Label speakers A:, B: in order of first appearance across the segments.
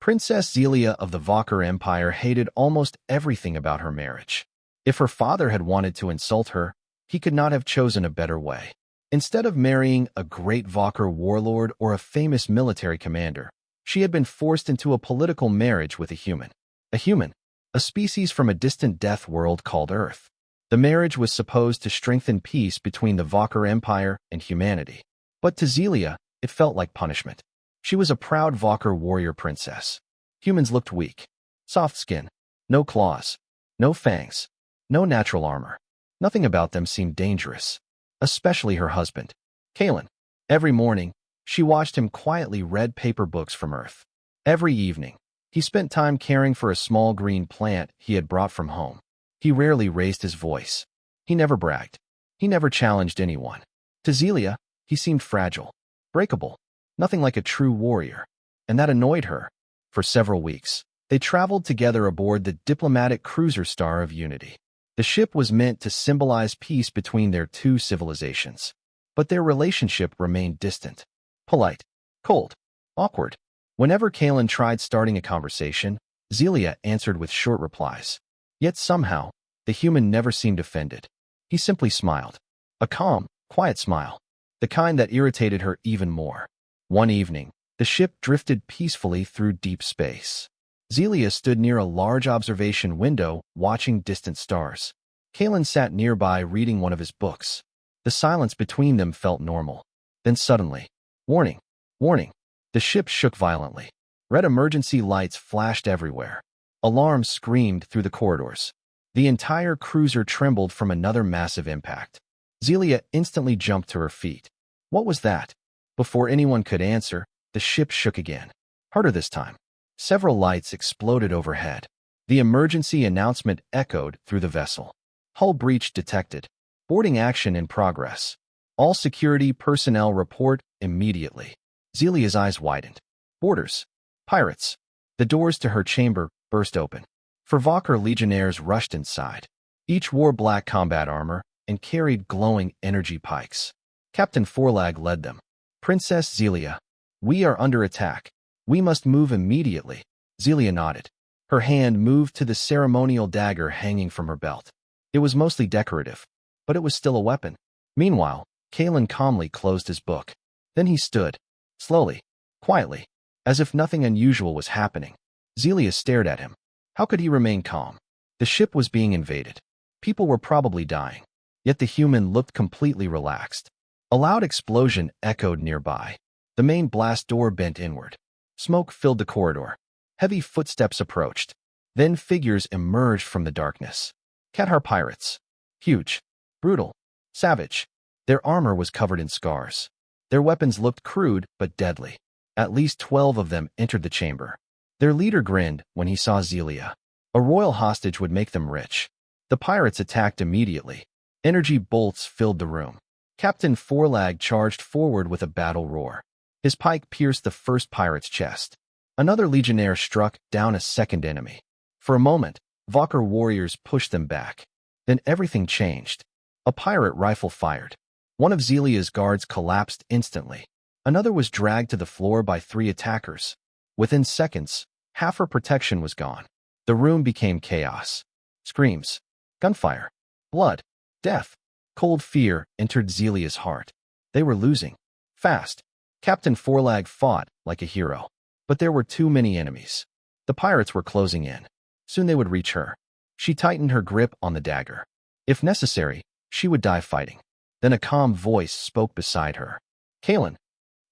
A: Princess Xylo of the Valkyr Empire hated almost everything about her marriage. If her father had wanted to insult her, he could not have chosen a better way. Instead of marrying a great Valkyr warlord or a famous military commander, she had been forced into a political marriage with a human. A species from a distant death world called Earth. The marriage was supposed to strengthen peace between the Valkyr Empire and humanity. But to Xylo, it felt like punishment. She was a proud Valkyr warrior princess. Humans looked weak. Soft skin. No claws. No fangs. No natural armor. Nothing about them seemed dangerous. Especially her husband, Kalen. Every morning, she watched him quietly read paper books from Earth. Every evening, he spent time caring for a small green plant he had brought from home. He rarely raised his voice. He never bragged. He never challenged anyone. To Xylo, he seemed fragile, breakable, nothing like a true warrior. And that annoyed her. For several weeks, they traveled together aboard the diplomatic cruiser Star of Unity. The ship was meant to symbolize peace between their two civilizations. But their relationship remained distant, polite, cold, awkward. Whenever Kalen tried starting a conversation, Xylo answered with short replies. Yet somehow, the human never seemed offended. He simply smiled. A calm, quiet smile. The kind that irritated her even more. One evening, the ship drifted peacefully through deep space. Xylo stood near a large observation window, watching distant stars. Kalen sat nearby reading one of his books. The silence between them felt normal. Then suddenly, warning, warning. The ship shook violently. Red emergency lights flashed everywhere. Alarms screamed through the corridors. The entire cruiser trembled from another massive impact. Xylo instantly jumped to her feet. What was that? Before anyone could answer, the ship shook again. Harder this time. Several lights exploded overhead. The emergency announcement echoed through the vessel. Hull breach detected. Boarding action in progress. All security personnel report immediately. Xylo's eyes widened. Boarders. Pirates. The doors to her chamber burst open. Valkyr legionnaires rushed inside. Each wore black combat armor and carried glowing energy pikes. Captain Forlag led them. Princess Xylo, we are under attack. We must move immediately. Xylo nodded. Her hand moved to the ceremonial dagger hanging from her belt. It was mostly decorative, but it was still a weapon. Meanwhile, Kalen calmly closed his book. Then he stood, slowly, quietly, as if nothing unusual was happening. Xylo stared at him. How could he remain calm? The ship was being invaded. People were probably dying. Yet the human looked completely relaxed. A loud explosion echoed nearby. The main blast door bent inward. Smoke filled the corridor. Heavy footsteps approached. Then figures emerged from the darkness. Qatar pirates. Huge, brutal, savage. Their armor was covered in scars. Their weapons looked crude but deadly. At least 12 of them entered the chamber. Their leader grinned when he saw Xylo. A royal hostage would make them rich. The pirates attacked immediately. Energy bolts filled the room. Captain Forlag charged forward with a battle roar. His pike pierced the first pirate's chest. Another legionnaire struck down a second enemy. For a moment, Valkyr warriors pushed them back. Then everything changed. A pirate rifle fired. One of Xylo's guards collapsed instantly. Another was dragged to the floor by 3 attackers. Within seconds, half her protection was gone. The room became chaos. Screams, gunfire, blood, death. Cold fear entered Xylo's heart. They were losing. Fast. Captain Forlag fought like a hero. But there were too many enemies. The pirates were closing in. Soon they would reach her. She tightened her grip on the dagger. If necessary, she would die fighting. Then a calm voice spoke beside her. Kalen.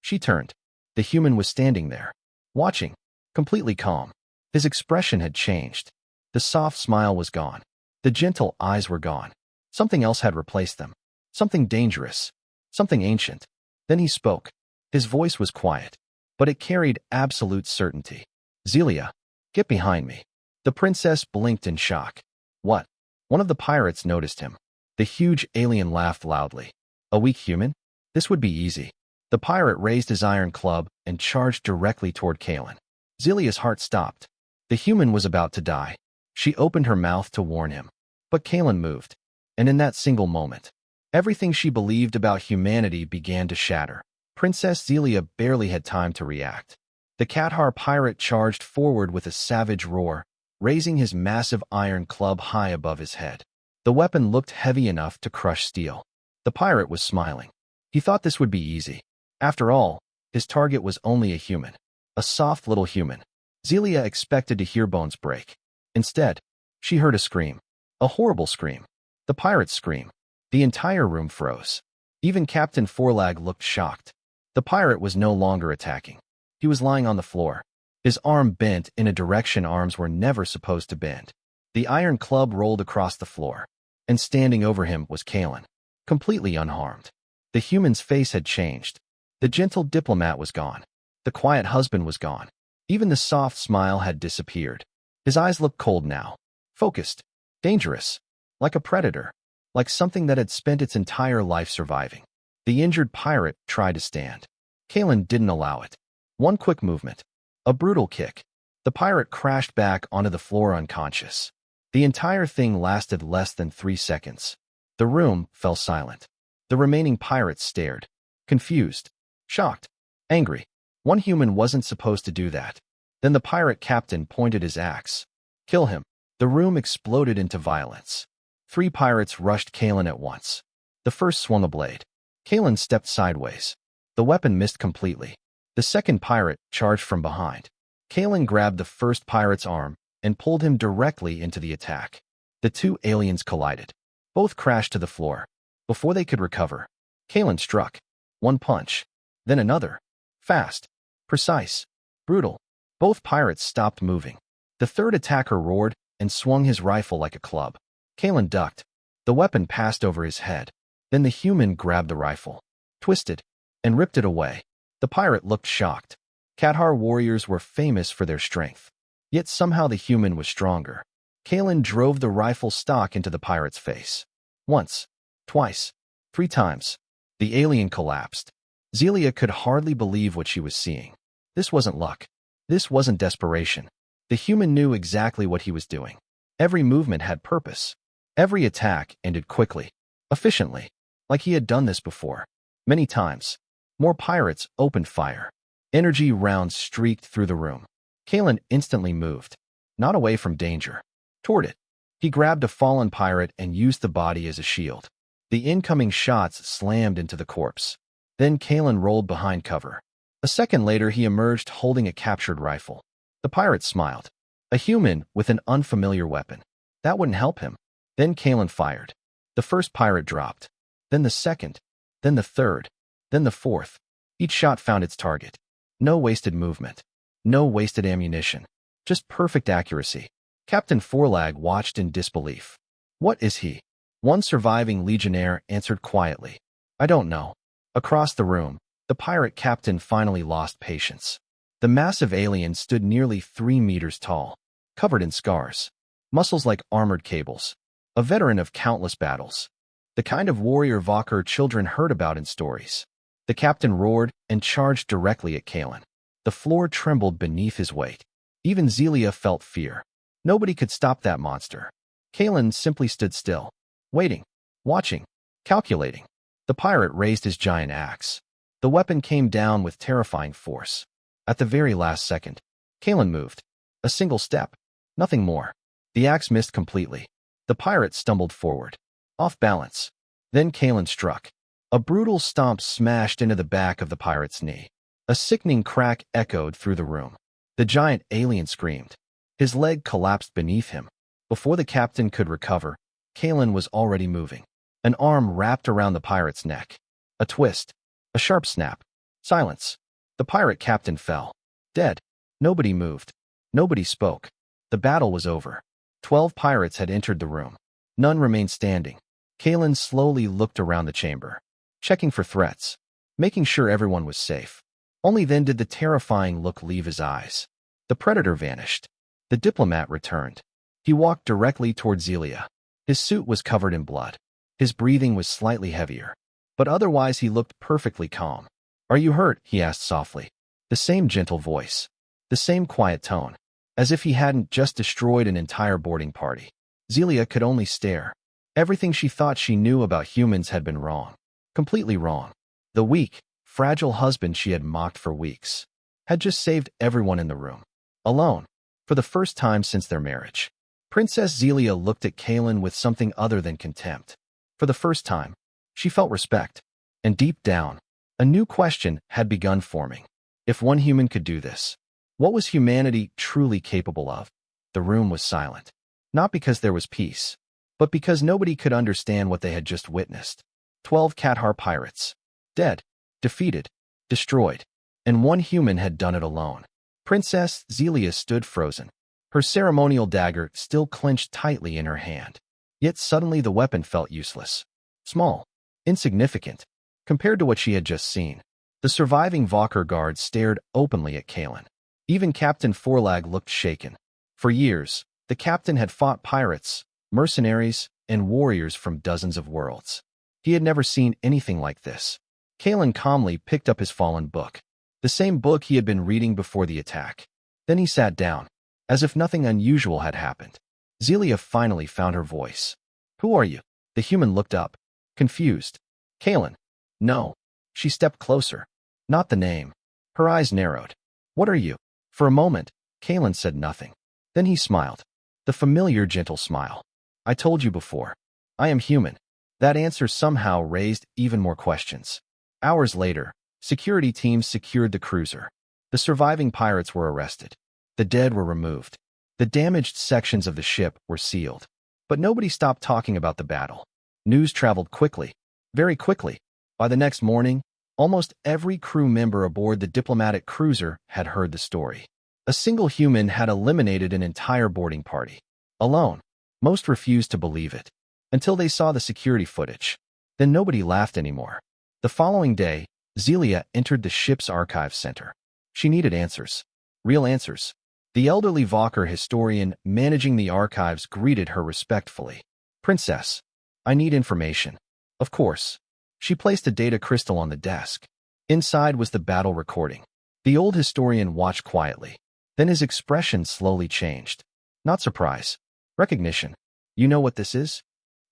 A: She turned. The human was standing there, watching, completely calm. His expression had changed. The soft smile was gone. The gentle eyes were gone. Something else had replaced them. Something dangerous. Something ancient. Then he spoke. His voice was quiet, but it carried absolute certainty. Xylo, get behind me. The princess blinked in shock. What? One of the pirates noticed him. The huge alien laughed loudly. A weak human? This would be easy. The pirate raised his iron club and charged directly toward Kalen. Xylo's heart stopped. The human was about to die. She opened her mouth to warn him. But Kalen moved. And in that single moment, everything she believed about humanity began to shatter. Princess Xylo barely had time to react. The Qatar pirate charged forward with a savage roar, raising his massive iron club high above his head. The weapon looked heavy enough to crush steel. The pirate was smiling. He thought this would be easy. After all, his target was only a human. A soft little human. Xylo expected to hear bones break. Instead, she heard a scream. A horrible scream. The pirate's scream. The entire room froze. Even Captain Forlag looked shocked. The pirate was no longer attacking. He was lying on the floor. His arm bent in a direction arms were never supposed to bend. The iron club rolled across the floor, and standing over him was Kalen, completely unharmed. The human's face had changed. The gentle diplomat was gone. The quiet husband was gone. Even the soft smile had disappeared. His eyes looked cold now, focused, dangerous, like a predator, like something that had spent its entire life surviving. The injured pirate tried to stand. Kalen didn't allow it. One quick movement. A brutal kick. The pirate crashed back onto the floor unconscious. The entire thing lasted less than 3 seconds. The room fell silent. The remaining pirates stared, confused, shocked, angry. One human wasn't supposed to do that. Then the pirate captain pointed his axe. Kill him. The room exploded into violence. 3 pirates rushed Kalen at once. The first swung a blade. Kalen stepped sideways. The weapon missed completely. The second pirate charged from behind. Kalen grabbed the first pirate's arm and pulled him directly into the attack. The 2 aliens collided. Both crashed to the floor. Before they could recover, Kalen struck. One punch, then another. Fast, precise, brutal. Both pirates stopped moving. The third attacker roared and swung his rifle like a club. Kalen ducked. The weapon passed over his head. Then the human grabbed the rifle, twisted, and ripped it away. The pirate looked shocked. Qatar warriors were famous for their strength. Yet somehow the human was stronger. Kalen drove the rifle stock into the pirate's face. Once, twice, 3 times. The alien collapsed. Xylo could hardly believe what she was seeing. This wasn't luck. This wasn't desperation. The human knew exactly what he was doing. Every movement had purpose. Every attack ended quickly, efficiently, like he had done this before. Many times. More pirates opened fire. Energy rounds streaked through the room. Kalen instantly moved, not away from danger, toward it. He grabbed a fallen pirate and used the body as a shield. The incoming shots slammed into the corpse. Then Kalen rolled behind cover. A second later, he emerged holding a captured rifle. The pirate smiled. A human with an unfamiliar weapon. That wouldn't help him. Then Kalen fired. The first pirate dropped. Then the second. Then the third. Then the fourth. Each shot found its target. No wasted movement. No wasted ammunition. Just perfect accuracy. Captain Forlag watched in disbelief. What is he? One surviving legionnaire answered quietly. I don't know. Across the room, the pirate captain finally lost patience. The massive alien stood nearly 3 meters tall, covered in scars, muscles like armored cables, a veteran of countless battles, the kind of warrior Valkyr children heard about in stories. The captain roared and charged directly at Kalen. The floor trembled beneath his weight. Even Xylo felt fear. Nobody could stop that monster. Kalen simply stood still, waiting, watching, calculating. The pirate raised his giant axe. The weapon came down with terrifying force. At the very last second, Kalen moved. A single step. Nothing more. The axe missed completely. The pirate stumbled forward, off balance. Then Kalen struck. A brutal stomp smashed into the back of the pirate's knee. A sickening crack echoed through the room. The giant alien screamed. His leg collapsed beneath him. Before the captain could recover, Kalen was already moving. An arm wrapped around the pirate's neck. A twist. A sharp snap. Silence. The pirate captain fell. Dead. Nobody moved. Nobody spoke. The battle was over. 12 pirates had entered the room. None remained standing. Kalen slowly looked around the chamber, checking for threats, making sure everyone was safe. Only then did the terrifying look leave his eyes. The predator vanished. The diplomat returned. He walked directly toward Xylo. His suit was covered in blood. His breathing was slightly heavier, but otherwise he looked perfectly calm. Are you hurt? He asked softly. The same gentle voice. The same quiet tone. As if he hadn't just destroyed an entire boarding party. Xylo could only stare. Everything she thought she knew about humans had been wrong. Completely wrong. The weak, fragile husband she had mocked for weeks. had just saved everyone in the room. Alone. For the first time since their marriage. Princess Xylo looked at Kaelin with something other than contempt. For the first time, she felt respect. And deep down, a new question had begun forming. If one human could do this, what was humanity truly capable of? The room was silent. Not because there was peace, but because nobody could understand what they had just witnessed. 12 Kathar pirates. Dead. Defeated. Destroyed. And one human had done it alone. Princess Xylo stood frozen, her ceremonial dagger still clenched tightly in her hand. Yet suddenly the weapon felt useless. Small. Insignificant. Compared to what she had just seen. The surviving Valkyr guards stared openly at Kaelin. Even Captain Forlag looked shaken. For years, the captain had fought pirates, mercenaries, and warriors from dozens of worlds. He had never seen anything like this. Kaelin calmly picked up his fallen book. The same book he had been reading before the attack. Then he sat down, as if nothing unusual had happened. Xylo finally found her voice. Who are you? The human looked up, confused. Kaelin. No. She stepped closer. Not the name. Her eyes narrowed. What are you? For a moment, Kaelin said nothing. Then he smiled. The familiar gentle smile. I told you before. I am human. That answer somehow raised even more questions. Hours later, security teams secured the cruiser. The surviving pirates were arrested. The dead were removed. The damaged sections of the ship were sealed. But nobody stopped talking about the battle. News traveled quickly. Very quickly. By the next morning, almost every crew member aboard the diplomatic cruiser had heard the story. A single human had eliminated an entire boarding party. Alone. Most refused to believe it. Until they saw the security footage. Then nobody laughed anymore. The following day, Xylo entered the ship's archive center. She needed answers. Real answers. The elderly Valkyr historian managing the archives greeted her respectfully. Princess, I need information. Of course. She placed a data crystal on the desk. Inside was the battle recording. The old historian watched quietly. Then his expression slowly changed. Not surprise. Recognition. You know what this is?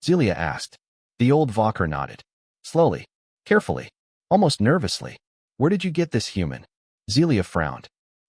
A: Xylo asked. The old Valkyr nodded. Slowly. Carefully. Almost nervously. Where did you get this human? Xylo frowned.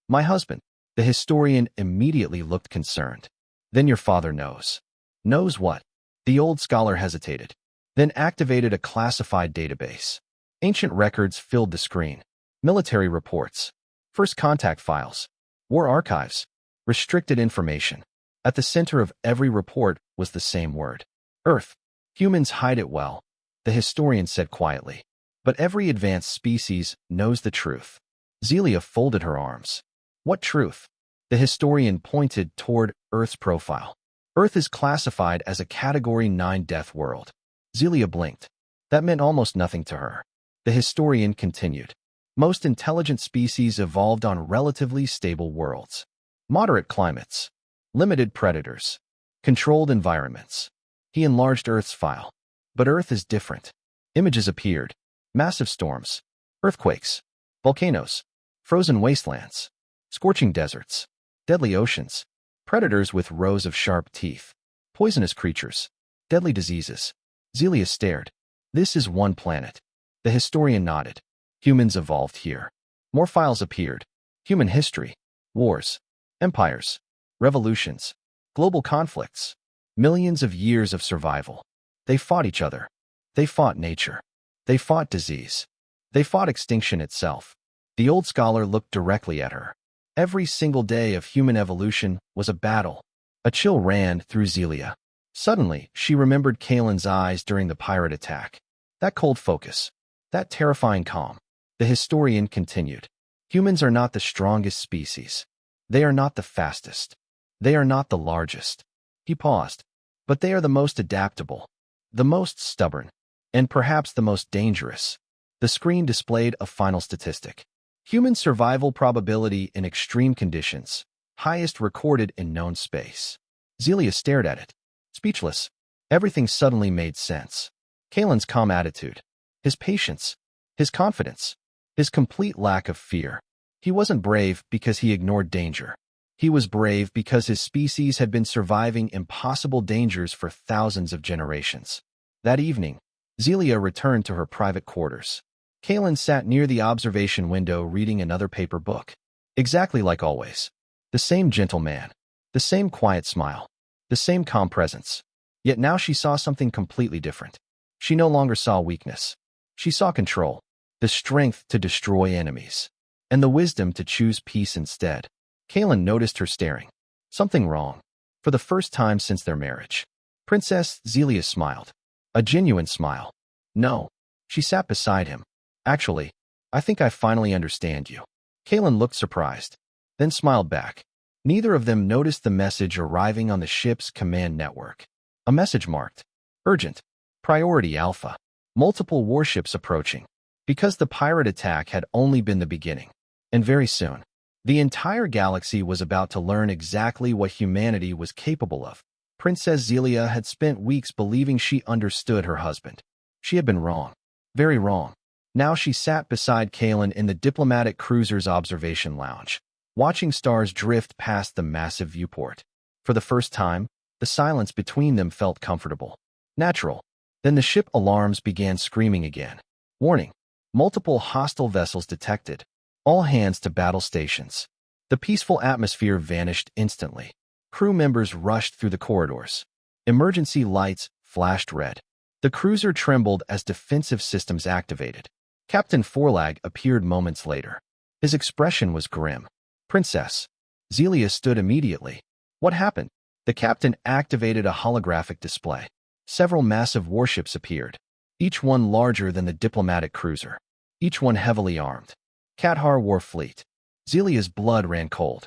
A: My husband. The historian immediately looked concerned. Then your father knows. Knows what? The old scholar hesitated. Then activated a classified database. Ancient records filled the screen. Military reports. First contact files. War archives. Restricted information. At the center of every report was the same word. Earth. Humans hide it well, the historian said quietly. But every advanced species knows the truth. Xylo folded her arms. What truth? The historian pointed toward Earth's profile. Earth is classified as a Category 9 death world. Xylo blinked. That meant almost nothing to her. The historian continued. Most intelligent species evolved on relatively stable worlds. Moderate climates. Limited predators. Controlled environments. He enlarged Earth's file. But Earth is different. Images appeared. Massive storms. Earthquakes. Volcanoes. Frozen wastelands. Scorching deserts. Deadly oceans. Predators with rows of sharp teeth. Poisonous creatures. Deadly diseases. Xylo stared. This is one planet. The historian nodded. Humans evolved here. More files appeared. Human history. Wars. Empires. Revolutions. Global conflicts. Millions of years of survival. They fought each other. They fought nature. They fought disease. They fought extinction itself. The old scholar looked directly at her. Every single day of human evolution was a battle. A chill ran through Xylo. Suddenly, she remembered Kaelin's eyes during the pirate attack. That cold focus. That terrifying calm. The historian continued. Humans are not the strongest species. They are not the fastest. They are not the largest. He paused. But they are the most adaptable. The most stubborn. And perhaps the most dangerous. The screen displayed a final statistic. Human survival probability in extreme conditions. Highest recorded in known space. Xylo stared at it. Speechless. Everything suddenly made sense. Kaelin's calm attitude. His patience. His confidence. His complete lack of fear. He wasn't brave because he ignored danger. He was brave because his species had been surviving impossible dangers for thousands of generations. That evening, Xylo returned to her private quarters. Kaelin sat near the observation window reading another paper book. Exactly like always. The same gentle man. The same quiet smile. The same calm presence. Yet now she saw something completely different. She no longer saw weakness. She saw control, the strength to destroy enemies, and the wisdom to choose peace instead. Kaelin noticed her staring. Something wrong. For the first time since their marriage. Princess Xylo smiled. A genuine smile. No. She sat beside him. Actually, I think I finally understand you. Kaelin looked surprised, then smiled back. Neither of them noticed the message arriving on the ship's command network. A message marked Urgent. Priority Alpha. Multiple warships approaching. Because the pirate attack had only been the beginning. And very soon, the entire galaxy was about to learn exactly what humanity was capable of. Princess Xylo had spent weeks believing she understood her husband. She had been wrong. Very wrong. Now she sat beside Kaelin in the diplomatic cruiser's observation lounge, watching stars drift past the massive viewport. For the first time, the silence between them felt comfortable. Natural. Then the ship alarms began screaming again. Warning. Multiple hostile vessels detected. All hands to battle stations. The peaceful atmosphere vanished instantly. Crew members rushed through the corridors. Emergency lights flashed red. The cruiser trembled as defensive systems activated. Captain Forlag appeared moments later. His expression was grim. Princess Xylo stood immediately. What happened? The captain activated a holographic display. Several massive warships appeared, each one larger than the diplomatic cruiser, each one heavily armed. Qatar War Fleet. Xylo's blood ran cold.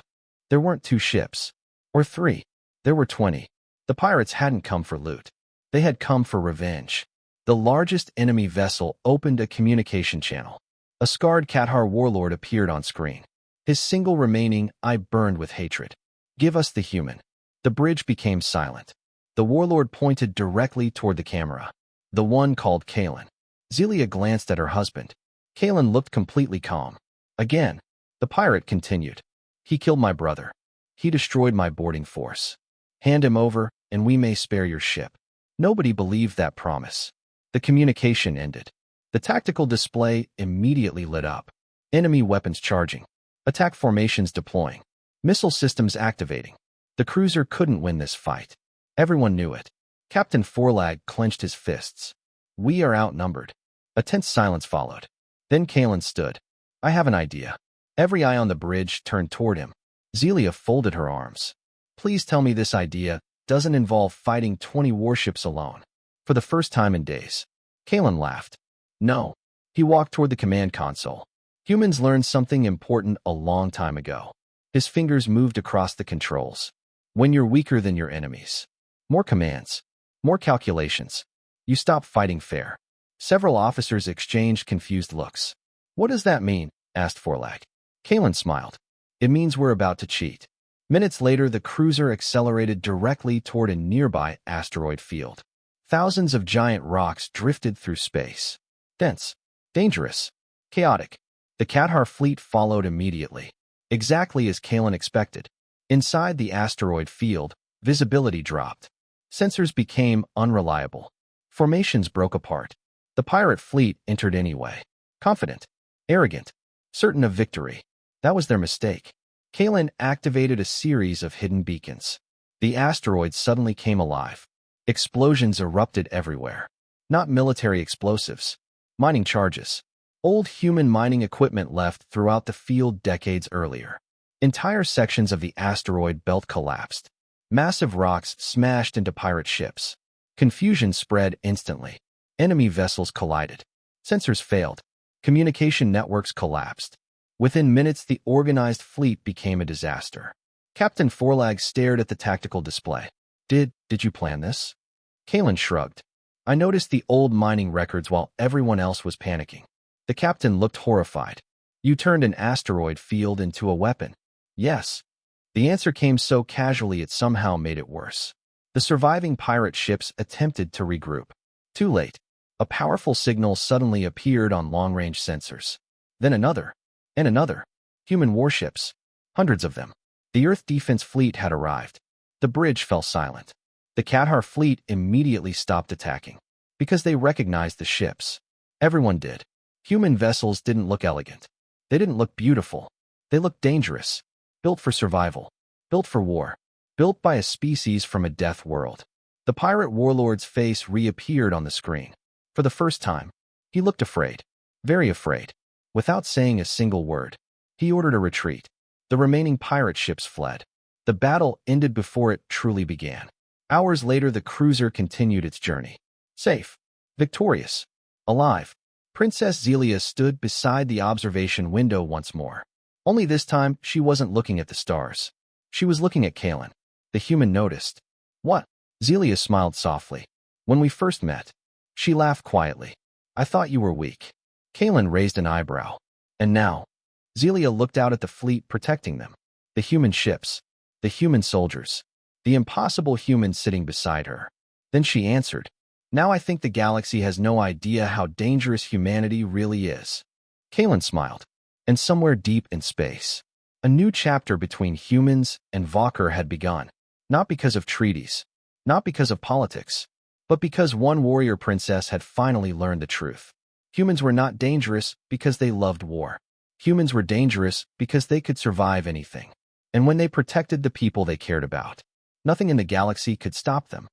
A: There weren't 2 ships. Or 3. There were 20. The pirates hadn't come for loot. They had come for revenge. The largest enemy vessel opened a communication channel. A scarred Qatar warlord appeared on screen. His single remaining eye burned with hatred. Give us the human. The bridge became silent. The warlord pointed directly toward the camera. The one called Kaelin. Xylo glanced at her husband. Kaelin looked completely calm. Again, the pirate continued. He killed my brother. He destroyed my boarding force. Hand him over, and we may spare your ship. Nobody believed that promise. The communication ended. The tactical display immediately lit up. Enemy weapons charging. Attack formations deploying. Missile systems activating. The cruiser couldn't win this fight. Everyone knew it. Captain Forlag clenched his fists. We are outnumbered. A tense silence followed. Then Kaelin stood. I have an idea. Every eye on the bridge turned toward him. Xylo folded her arms. Please tell me this idea doesn't involve fighting 20 warships alone. For the first time in days. Kaelin laughed. No. He walked toward the command console. Humans learned something important a long time ago. His fingers moved across the controls. When you're weaker than your enemies. More commands. More calculations. You stop fighting fair. Several officers exchanged confused looks. What does that mean? Asked Forlag. Kaelin smiled. It means we're about to cheat. Minutes later, the cruiser accelerated directly toward a nearby asteroid field. Thousands of giant rocks drifted through space. Dense. Dangerous. Chaotic. The Qatar fleet followed immediately. Exactly as Kaelin expected. Inside the asteroid field, visibility dropped. Sensors became unreliable. Formations broke apart. The pirate fleet entered anyway. Confident. Arrogant. Certain of victory. That was their mistake. Kaelin activated a series of hidden beacons. The asteroid suddenly came alive. Explosions erupted everywhere. Not military explosives. Mining charges. Old human mining equipment left throughout the field decades earlier. Entire sections of the asteroid belt collapsed. Massive rocks smashed into pirate ships. Confusion spread instantly. Enemy vessels collided. Sensors failed. Communication networks collapsed. Within minutes, the organized fleet became a disaster. Captain Forlag stared at the tactical display. Did you plan this? Kaelin shrugged. I noticed the old mining records while everyone else was panicking. The captain looked horrified. You turned an asteroid field into a weapon. Yes. The answer came so casually it somehow made it worse. The surviving pirate ships attempted to regroup. Too late. A powerful signal suddenly appeared on long-range sensors. Then another. And another. Human warships. Hundreds of them. The Earth Defense Fleet had arrived. The bridge fell silent. The Qatar fleet immediately stopped attacking. Because they recognized the ships. Everyone did. Human vessels didn't look elegant. They didn't look beautiful. They looked dangerous, built for survival, built for war, built by a species from a death world. The pirate warlord's face reappeared on the screen. For the first time, he looked afraid, very afraid. Without saying a single word, he ordered a retreat. The remaining pirate ships fled. The battle ended before it truly began. Hours later, the cruiser continued its journey. Safe, victorious, alive, Princess Xylo stood beside the observation window once more. Only this time, she wasn't looking at the stars. She was looking at Kalen. The human noticed. What? Xylo smiled softly. When we first met. She laughed quietly. I thought you were weak. Kalen raised an eyebrow. And now? Xylo looked out at the fleet protecting them. The human ships. The human soldiers. The impossible humans sitting beside her. Then she answered. Now I think the galaxy has no idea how dangerous humanity really is. Kalen smiled. And somewhere deep in space, a new chapter between humans and Valkyr had begun. Not because of treaties, not because of politics, but because one warrior princess had finally learned the truth. Humans were not dangerous because they loved war. Humans were dangerous because they could survive anything. And when they protected the people they cared about, nothing in the galaxy could stop them.